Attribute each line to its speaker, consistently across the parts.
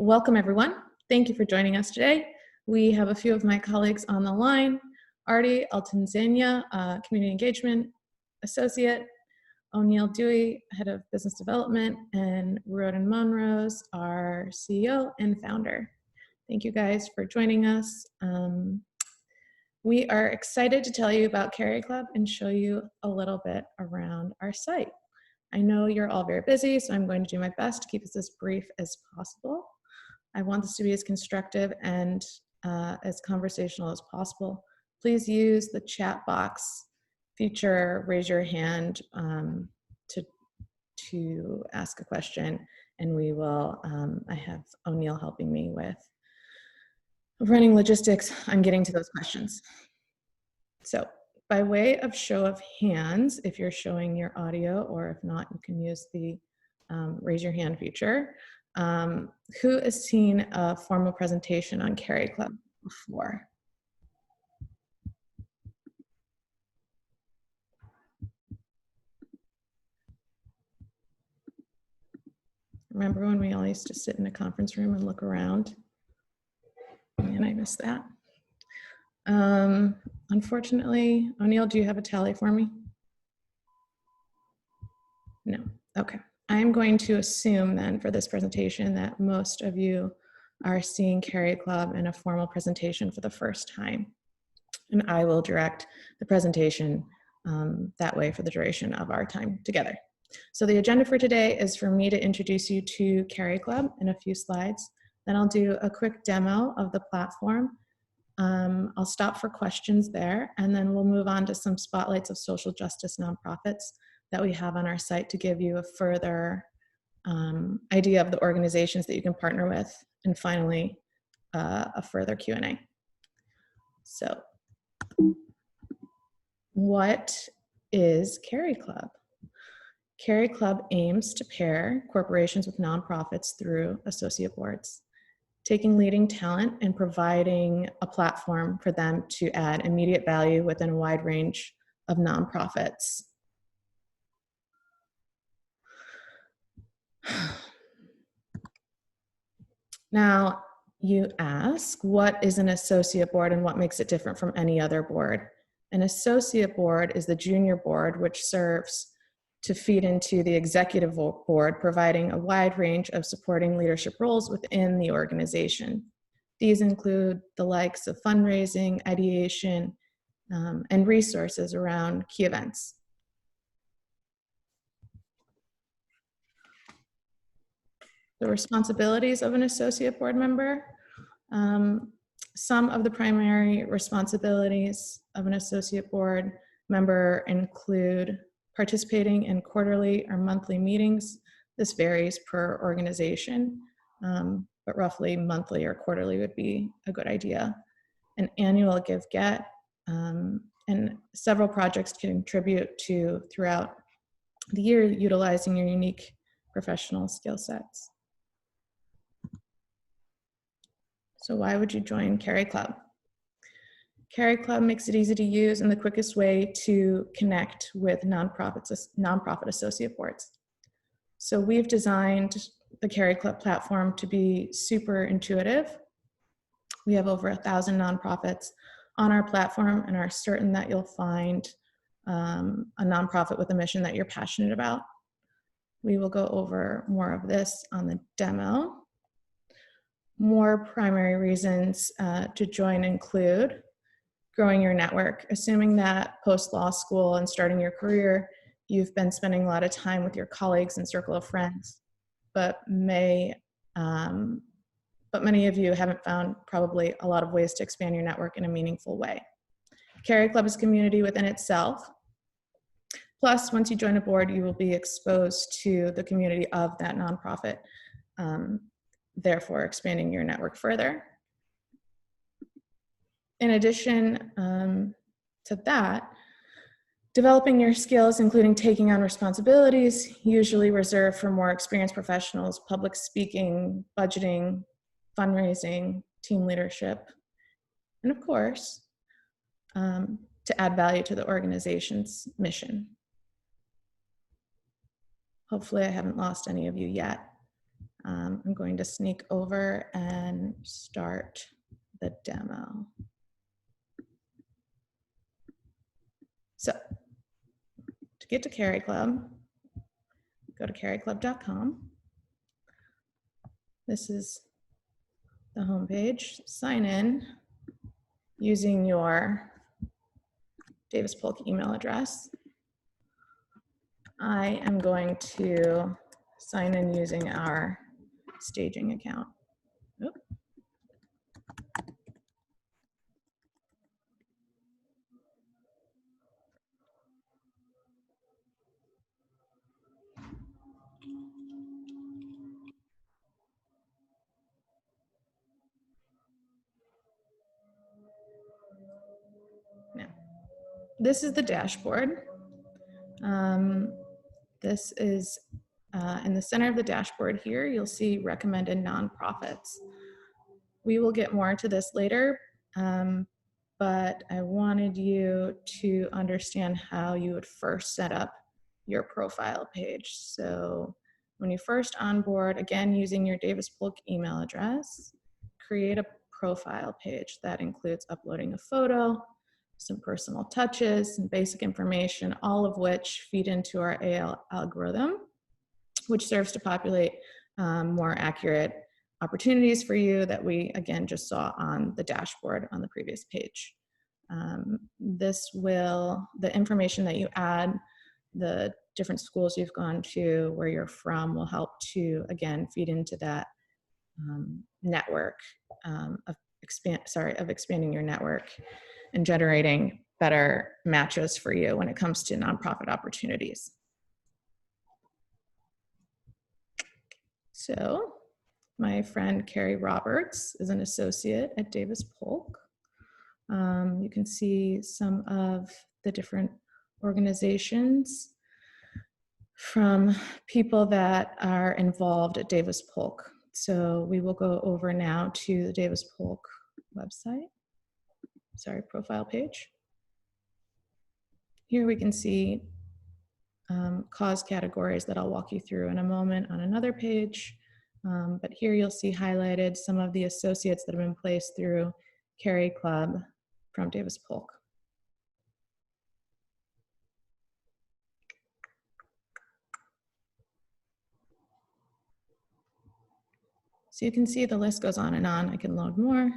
Speaker 1: welcome everyone. Thank you for joining us today. We have a few of my colleagues on the line. Artie Altanzania, Community Engagement Associate, O'Neill Dewey, Head of Business Development, and Roden Monrose, our CEO and founder. Thank you guys for joining us. We are excited to tell you about CariClub and show you a little bit around our site. I know you're all very busy, so I'm going to do my best to keep this as brief as possible. I want this to be as constructive and as conversational as possible. Please use the chat box feature, raise your hand to ask a question, and we will, I have O'Neill helping me with running logistics on getting to those questions. So by way of show of hands, if you're showing your audio, or if not, you can use the raise your hand feature. Who has seen a formal presentation on CariClub before? Remember when we all used to sit in a conference room and look around? And I missed that. Unfortunately, O'Neill, do you have a tally for me? No, okay. I'm going to assume then for this presentation that most of you are seeing CariClub in a formal presentation for the first time. And I will direct the presentation that way for the duration of our time together. So the agenda for today is for me to introduce you to CariClub in a few slides. Then I'll do a quick demo of the platform. I'll stop for questions there, and then we'll move on to some spotlights of social justice nonprofits that we have on our site to give you a further idea of the organizations that you can partner with, and finally, a further Q&A. So, what is CariClub? CariClub aims to pair corporations with nonprofits through associate boards, taking leading talent and providing a platform for them to add immediate value within a wide range of nonprofits. Now, you ask, what is an associate board and what makes it different from any other board? An associate board is the junior board, which serves to feed into the executive board, providing a wide range of supporting leadership roles within the organization. These include the likes of fundraising, ideation, and resources around key events. The responsibilities of an associate board member. Some of the primary responsibilities of an associate board member include participating in quarterly or monthly meetings. This varies per organization, but roughly monthly or quarterly would be a good idea. An annual give-get, and several projects to contribute to throughout the year utilizing your unique professional skill sets. So why would you join CariClub? CariClub makes it easy to use and the quickest way to connect with nonprofit associate boards. So we've designed the CariClub platform to be super intuitive. We have over 1,000 nonprofits on our platform and are certain that you'll find a nonprofit with a mission that you're passionate about. We will go over more of this on the demo. More primary reasons to join include growing your network. Assuming that post-law school and starting your career, you've been spending a lot of time with your colleagues and circle of friends, but many of you haven't found probably a lot of ways to expand your network in a meaningful way. CariClub is a community within itself. Plus, once you join a board, you will be exposed to the community of that nonprofit, therefore expanding your network further. In addition to that, developing your skills, including taking on responsibilities, usually reserved for more experienced professionals, public speaking, budgeting, fundraising, team leadership, and of course, to add value to the organization's mission. Hopefully I haven't lost any of you yet. I'm going to sneak over and start the demo. So to get to CariClub, go to CariClub.com. This is the homepage. Sign in using your Davis Polk email address. I am going to sign in using our staging account. Oop. Now, this is the dashboard. This is in the center of the dashboard here, you'll see recommended nonprofits. We will get more into this later, but I wanted you to understand how you would first set up your profile page. So when you first onboard, again, using your Davis Polk email address, create a profile page that includes uploading a photo, some personal touches, some basic information, all of which feed into our AL algorithm, which serves to populate more accurate opportunities for you that we, again, just saw on the dashboard on the previous page. The information that you add, the different schools you've gone to, where you're from, will help to, again, feed into that network of expanding your network and generating better matches for you when it comes to nonprofit opportunities. So my friend Carrie Roberts is an associate at Davis Polk. You can see some of the different organizations from people that are involved at Davis Polk. So we will go over now to the Davis Polk website, profile page. Here we can see cause categories that I'll walk you through in a moment on another page. But here you'll see highlighted some of the associates that have been placed through CariClub from Davis Polk. So you can see the list goes on and on. I can load more.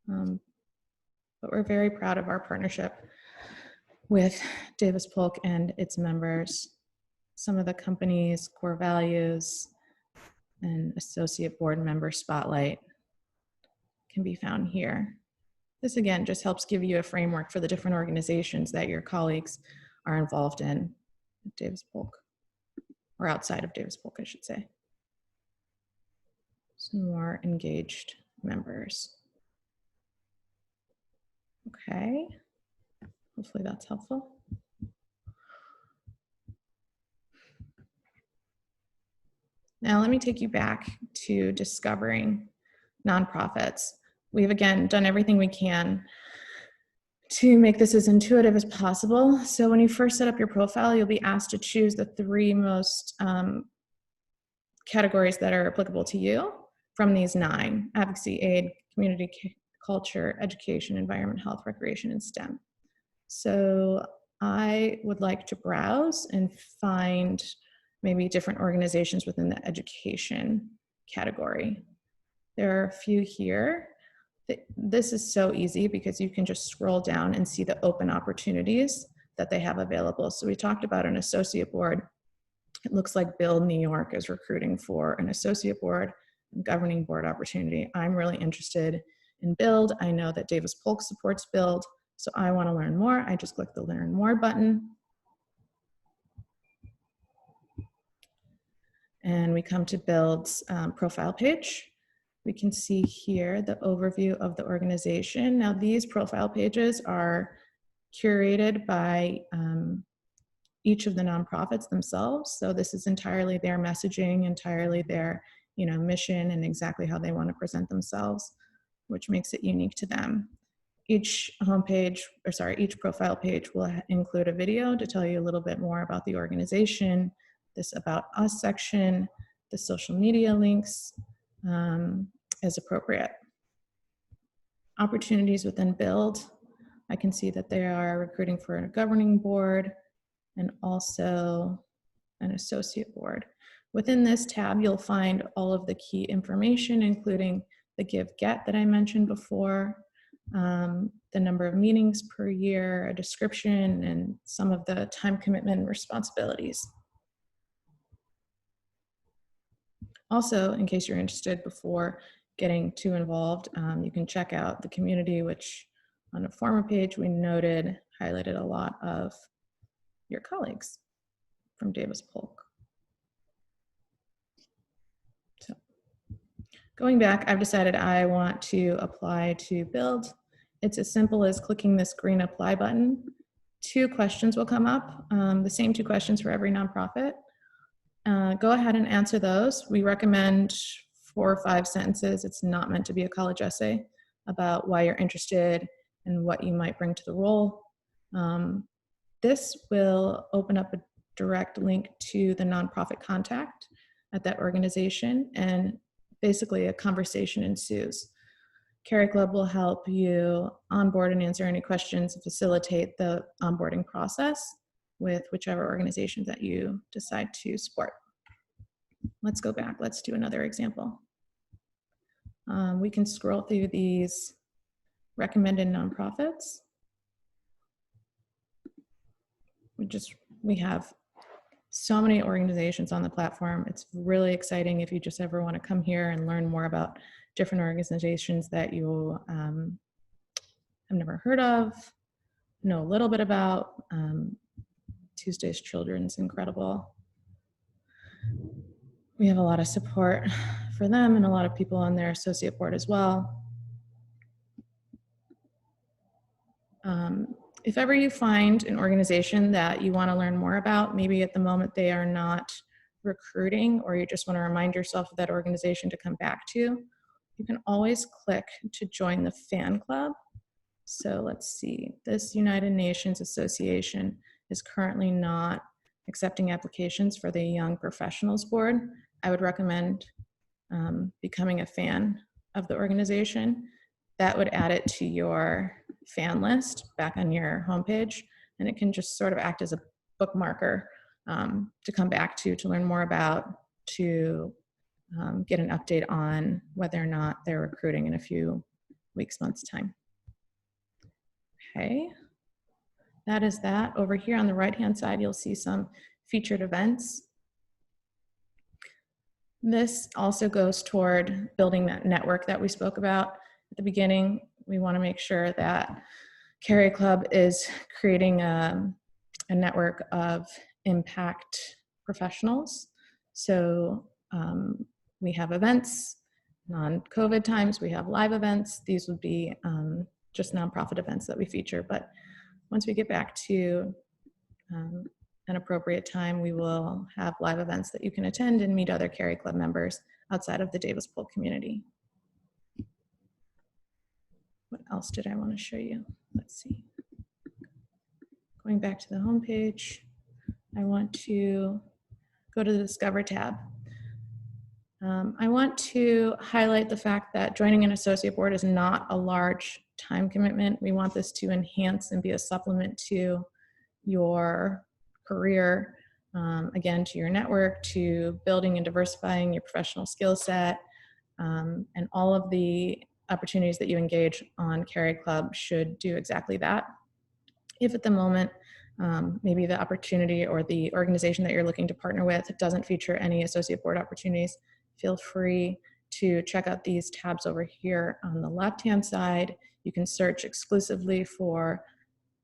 Speaker 1: But we're very proud of our partnership with Davis Polk and its members. Some of the company's core values and associate board member spotlight can be found here. This again just helps give you a framework for the different organizations that your colleagues are involved in at Davis Polk, or outside of Davis Polk, I should say. Some more engaged members. Okay, hopefully that's helpful. Now let me take you back to discovering nonprofits. We've again done everything we can to make this as intuitive as possible. So when you first set up your profile, you'll be asked to choose the 3 most categories that are applicable to you from these 9: advocacy, aid, community, culture, education, environment, health, recreation, and STEM. So I would like to browse and find maybe different organizations within the education category. There are a few here. This is so easy because you can just scroll down and see the open opportunities that they have available. So we talked about an associate board. It looks like Build New York is recruiting for an associate board and governing board opportunity. I'm really interested in Build. I know that Davis Polk supports Build, so I want to learn more. I just click the Learn More button. And we come to Build's profile page. We can see here the overview of the organization. Now these profile pages are curated by each of the nonprofits themselves. So this is entirely their messaging, entirely their mission, and exactly how they want to present themselves, which makes it unique to them. Each each profile page will include a video to tell you a little bit more about the organization, this About Us section, the social media links as appropriate. Opportunities within Build, I can see that they are recruiting for a governing board and also an associate board. Within this tab, you'll find all of the key information, including the give-get that I mentioned before, the number of meetings per year, a description, and some of the time commitment and responsibilities. Also, in case you're interested, before getting too involved, you can check out the community, which on a former page we noted highlighted a lot of your colleagues from Davis Polk. So going back, I've decided I want to apply to Build. It's as simple as clicking this green apply button. 2 questions will come up, the same 2 questions for every nonprofit. Go ahead and answer those. We recommend 4 or 5 sentences. It's not meant to be a college essay about why you're interested and what you might bring to the role. This will open up a direct link to the nonprofit contact at that organization, and basically a conversation ensues. CariClub will help you onboard and answer any questions and facilitate the onboarding process with whichever organization that you decide to support. Let's go back. Let's do another example. We can scroll through these recommended nonprofits. We have so many organizations on the platform. It's really exciting if you just ever want to come here and learn more about different organizations that you have never heard of, know a little bit about. Tuesday's Children's incredible. We have a lot of support for them and a lot of people on their associate board as well. If ever you find an organization that you want to learn more about, maybe at the moment they are not recruiting, or you just want to remind yourself of that organization to come back to, you can always click to join the fan club. So let's see, this United Nations Association is currently not accepting applications for the Young Professionals Board. I would recommend becoming a fan of the organization. That would add it to your fan list back on your homepage, and it can just sort of act as a bookmarker to come back to learn more about, to get an update on whether or not they're recruiting in a few weeks, months' time. Okay, that is that. Over here on the right-hand side, you'll see some featured events. This also goes toward building that network that we spoke about at the beginning. We want to make sure that CariClub is creating a network of impact professionals. So we have events, non-COVID times, we have live events. These would be just nonprofit events that we feature. But once we get back to an appropriate time, we will have live events that you can attend and meet other CariClub members outside of the Davis Polk community. What else did I want to show you? Let's see. Going back to the home page, I want to go to the Discover tab. I want to highlight the fact that joining an associate board is not a large time commitment. We want this to enhance and be a supplement to your career, again, to your network, to building and diversifying your professional skill set, and all of the opportunities that you engage on CariClub should do exactly that. If at the moment, maybe the opportunity or the organization that you're looking to partner with doesn't feature any associate board opportunities, feel free to check out these tabs over here on the left-hand side. You can search exclusively for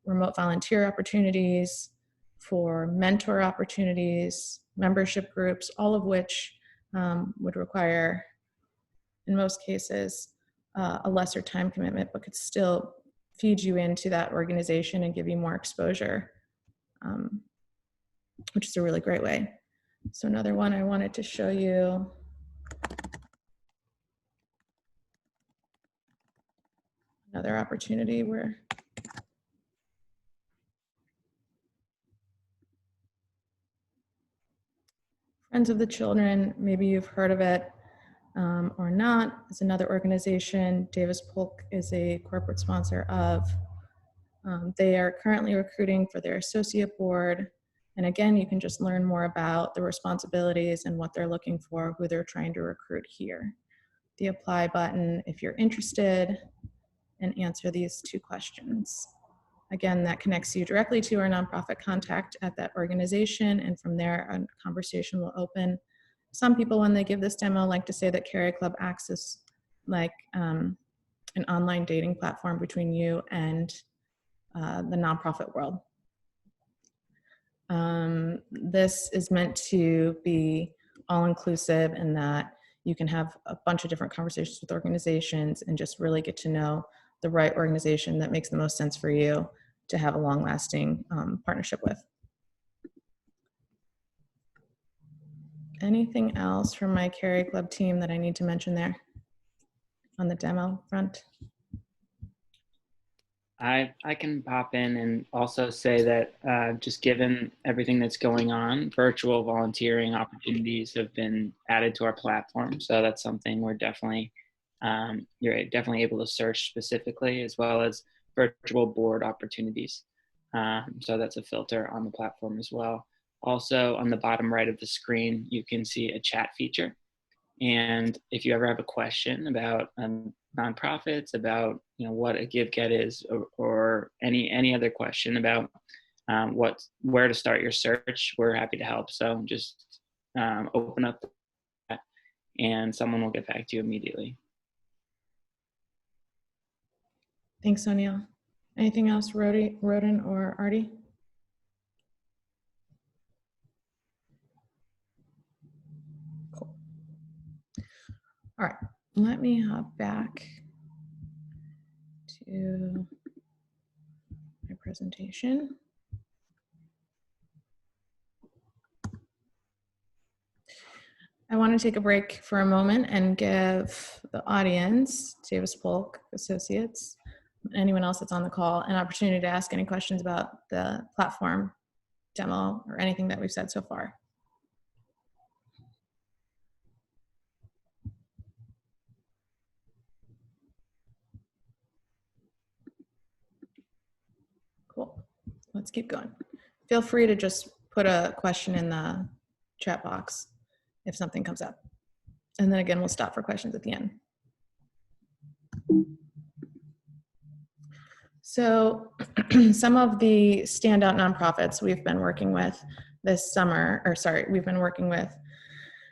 Speaker 1: remote volunteer opportunities, for mentor opportunities, membership groups, all of which would require, in most cases, a lesser time commitment, but could still feed you into that organization and give you more exposure, which is a really great way. So another one I wanted to show you. Another opportunity where Friends of the Children, maybe you've heard of it or not. It's another organization Davis Polk is a corporate sponsor of. They are currently recruiting for their associate board. And again, you can just learn more about the responsibilities and what they're looking for, who they're trying to recruit here. The apply button if you're interested, and answer these 2 questions. Again, that connects you directly to our nonprofit contact at that organization, and from there a conversation will open. Some people, when they give this demo, like to say that CariClub acts as like an online dating platform between you and the nonprofit world. This is meant to be all-inclusive in that you can have a bunch of different conversations with organizations and just really get to know the right organization that makes the most sense for you to have a long-lasting partnership with. Anything else from my CariClub team that I need to mention there on the demo front?
Speaker 2: I can pop in and also say that just given everything that's going on, virtual volunteering opportunities have been added to our platform. So that's something we're definitely, you're definitely able to search specifically, as well as virtual board opportunities. So that's a filter on the platform as well. Also on the bottom right of the screen, you can see a chat feature. And if you ever have a question about nonprofits, about what a give get is, or any other question about where to start your search, we're happy to help. So just open up that and someone will get back to you immediately.
Speaker 1: Thanks, O'Neill. Anything else, Rodin or Artie? Cool. All right, let me hop back to my presentation. I want to take a break for a moment and give the audience, Davis Polk Associates, anyone else that's on the call, an opportunity to ask any questions about the platform demo or anything that we've said so far. Cool. Let's keep going. Feel free to just put a question in the chat box if something comes up. And then again, we'll stop for questions at the end. So some of the standout nonprofits we've been working with this summer, or sorry, we've been working with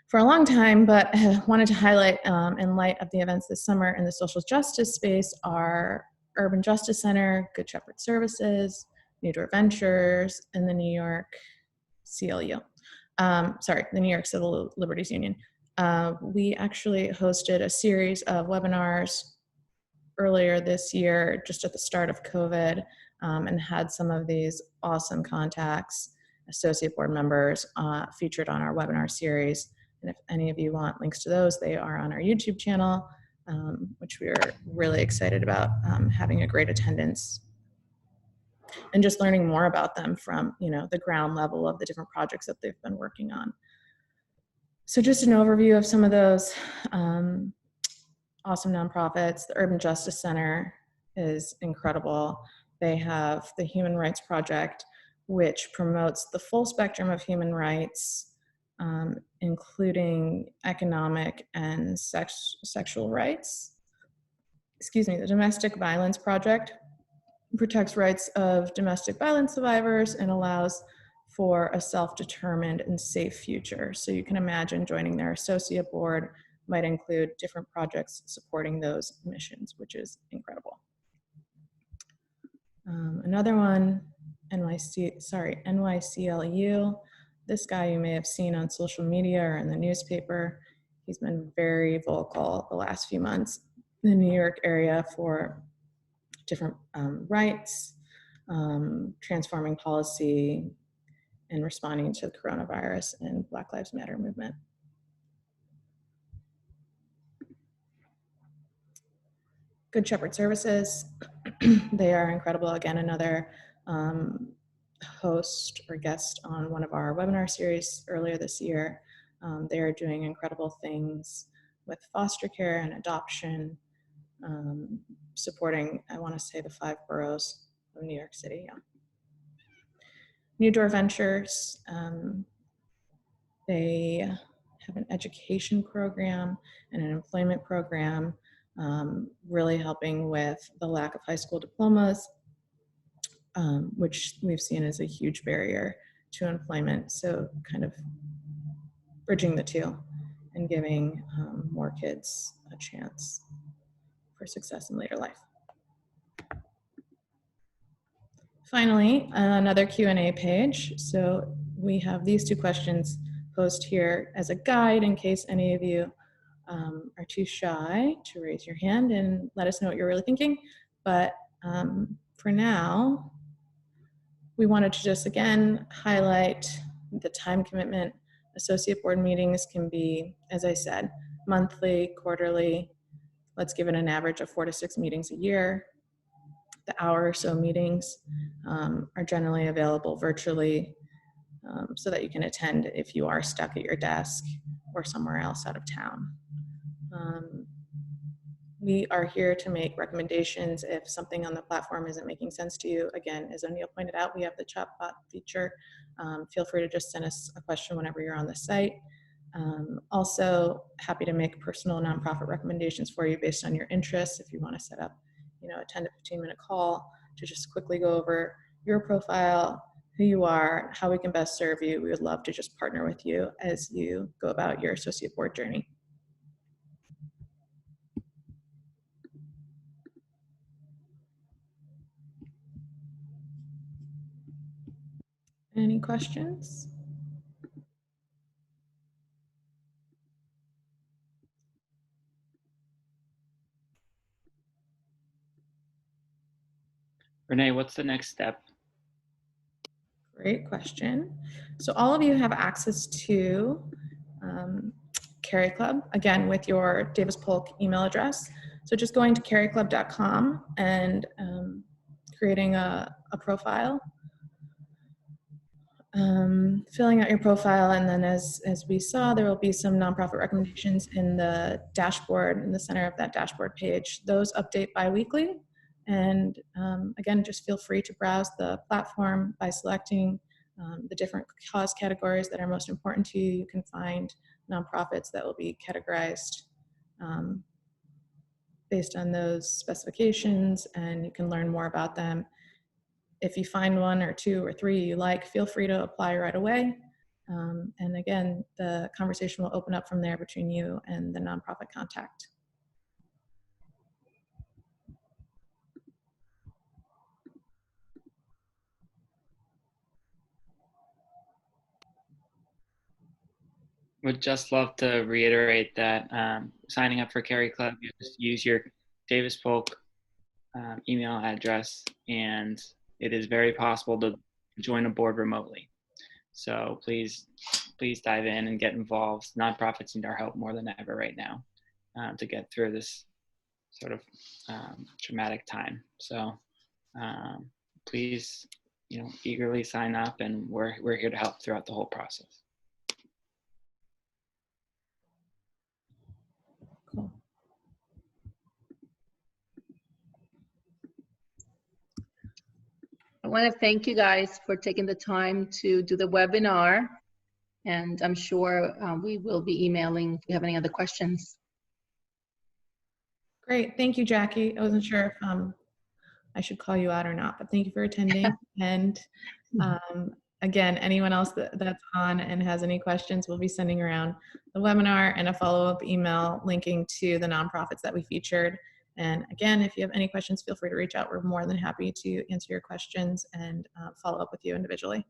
Speaker 1: for a long time, but wanted to highlight in light of the events this summer in the social justice space are Urban Justice Center, Good Shepherd Services, New Door Ventures, and the New York CLU. The New York Civil Liberties Union. We actually hosted a series of webinars earlier this year, just at the start of COVID, and had some of these awesome contacts, associate board members featured on our webinar series. And if any of you want links to those, they are on our YouTube channel, which we are really excited about having a great attendance and just learning more about them from the ground level of the different projects that they've been working on. So just an overview of some of those awesome nonprofits. The Urban Justice Center is incredible. They have the Human Rights Project, which promotes the full spectrum of human rights, including economic and sexual rights. Excuse me, the Domestic Violence Project protects rights of domestic violence survivors and allows for a self-determined and safe future. So you can imagine joining their associate board might include different projects supporting those missions, which is incredible. Another one, NYCLU. This guy you may have seen on social media or in the newspaper. He's been very vocal the last few months in the New York area for different rights, transforming policy, and responding to the coronavirus and Black Lives Matter movement. Good Shepherd Services, they are incredible. Again, another host or guest on one of our webinar series earlier this year. They are doing incredible things with foster care and adoption, supporting, I want to say, the 5 boroughs of New York City. Yeah. New Door Ventures, they have an education program and an employment program, really helping with the lack of high school diplomas, which we've seen as a huge barrier to employment. So kind of bridging the two and giving more kids a chance for success in later life. Finally, another Q&A page. So we have these 2 questions posed here as a guide in case any of you are too shy to raise your hand and let us know what you're really thinking. But for now, we wanted to just again highlight the time commitment. Associate board meetings can be, as I said, monthly, quarterly. Let's give it an average of 4 to 6 meetings a year. The hour or so meetings are generally available virtually so that you can attend if you are stuck at your desk or somewhere else out of town. We are here to make recommendations if something on the platform isn't making sense to you. Again, as O'Neill pointed out, we have the chatbot feature. Feel free to just send us a question whenever you're on the site. Also, happy to make personal nonprofit recommendations for you based on your interests. If you want to set up, a 10 to 15-minute call to just quickly go over your profile, who you are, how we can best serve you, we would love to just partner with you as you go about your associate board journey. Any questions?
Speaker 2: Renee, what's the next step?
Speaker 1: Great question. So all of you have access to CariClub, again, with your Davis Polk email address. So just going to CariClub.com and creating a profile, filling out your profile, and then as we saw, there will be some nonprofit recommendations in the dashboard, in the center of that dashboard page. Those update bi-weekly. And again, just feel free to browse the platform by selecting the different cause categories that are most important to you. You can find nonprofits that will be categorized based on those specifications, and you can learn more about them. If you find 1 or 2 or 3 you like, feel free to apply right away. And again, the conversation will open up from there between you and the nonprofit contact.
Speaker 2: Would just love to reiterate that signing up for CariClub, you just use your Davis Polk email address, and it is very possible to join a board remotely. So please dive in and get involved. Nonprofits need our help more than ever right now to get through this sort of traumatic time. So please, eagerly sign up, and we're here to help throughout the whole process.
Speaker 1: Cool.
Speaker 3: I want to thank you guys for taking the time to do the webinar, and I'm sure we will be emailing if you have any other questions.
Speaker 1: Great, thank you, Jackie. I wasn't sure if I should call you out or not, but thank you for attending. And again, anyone else that's on and has any questions, we'll be sending around the webinar and a follow-up email linking to the nonprofits that we featured. And again, if you have any questions, feel free to reach out. We're more than happy to answer your questions and follow up with you individually.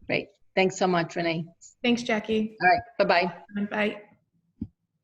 Speaker 3: Great. Thanks so much, Renee.
Speaker 1: Thanks, Jackie.
Speaker 3: All right. Bye-bye.
Speaker 1: Bye.